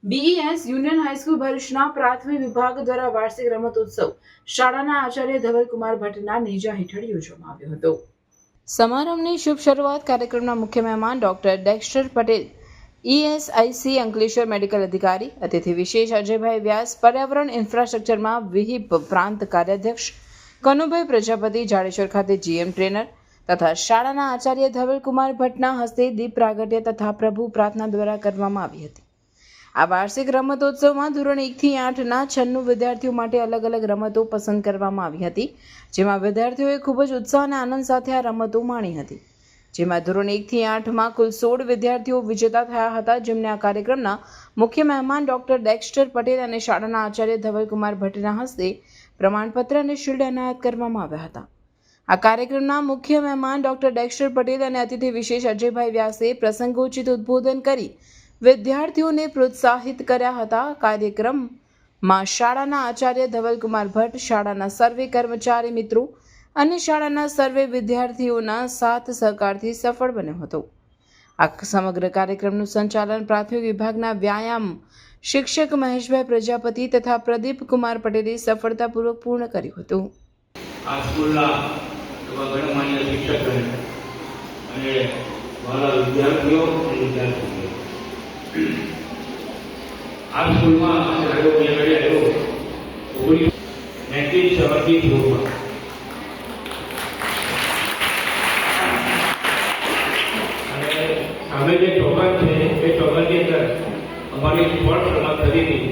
બીઈએસ union high school ભરૂચના પ્રાથમિક વિભાગ દ્વારા વાર્ષિક રમતોત્સવ શાળાના આચાર્ય ધવલકુમાર ભટ્ટના નેજા હેઠળ યોજવામાં આવ્યો હતો। સમારંભની શુભ શરૂઆત કાર્યક્રમના મુખ્ય મહેમાન doctor Dexter Patel, ESIC Ankleshwar medical અધિકારી, અતિથિ વિશેષ અજયભાઈ વ્યાસ, પર્યાવરણ ઇન્ફ્રાસ્ટ્રક્ચરમાં વિહિપ પ્રાંત કાર્યાધ્યક્ષ કનુભાઈ પ્રજાપતિ, જાડેશ્વર ખાતે જીએમ ટ્રેનર તથા શાળાના આચાર્ય ધવલકુમાર ભટ્ટના હસ્તે દીપ પ્રાગટ્ય તથા પ્રભુ પ્રાર્થના દ્વારા કરવામાં આવી હતી। આ વાર્ષિક રમતોત્સવમાં ધોરણ 1 થી 8ના 96 વિદ્યાર્થીઓ માટે અલગ અલગ રમતો પસંદ કરવામાં આવી હતી, જેમાં વિદ્યાર્થીઓએ ખૂબ જ ઉત્સાહ અને આનંદ સાથે આ રમતો માણી હતી। જેમાં ધોરણ 1 થી 8માં કુલ 16 વિદ્યાર્થીઓ વિજેતા થયા હતા, જેમને આ કાર્યક્રમના મુખ્ય મહેમાન ડોક્ટર ડેક્સ્ટર પટેલ અને શાળાના આચાર્ય ધવલકુમાર ભટ્ટના હસ્તે પ્રમાણપત્ર અને શિલ્ડ એનાયત કરવામાં આવ્યા હતા। આ કાર્યક્રમના મુખ્ય મહેમાન ડોક્ટર ડેક્સ્ટર પટેલ અને અતિથિ વિશેષ અજયભાઈ વ્યાસે પ્રસંગોચિત ઉદ્બોધન કરી વિદ્યાર્થીઓને પ્રોત્સાહિત કર્યા હતા। કાર્યક્રમમાં શાળાના આચાર્ય ધવલકુમાર ભટ્ટ, શાળાના સર્વે કર્મચારી મિત્રો અને શાળાના સર્વે વિદ્યાર્થીઓના સાથ સહકારથી સફળ બન્યો હતો। આ સમગ્ર કાર્યક્રમનું સંચાલન પ્રાથમિક વિભાગના વ્યાયામ શિક્ષક મહેશભાઈ પ્રજાપતિ તથા પ્રદીપ કુમાર પટેલે સફળતાપૂર્વક પૂર્ણ કર્યું હતું। આ સ્કૂલના ગણમાન્ય શિક્ષક અને મારા વિદ્યાર્થીઓ અને વિદ્યાર્થીઓ આ સ્કૂલમાં આવ્યો 1974માં અને અમે જે ચોગન છે એ ચોગનની અંદર અમારી સ્પોર્ટ્સ રમત થતી હતી।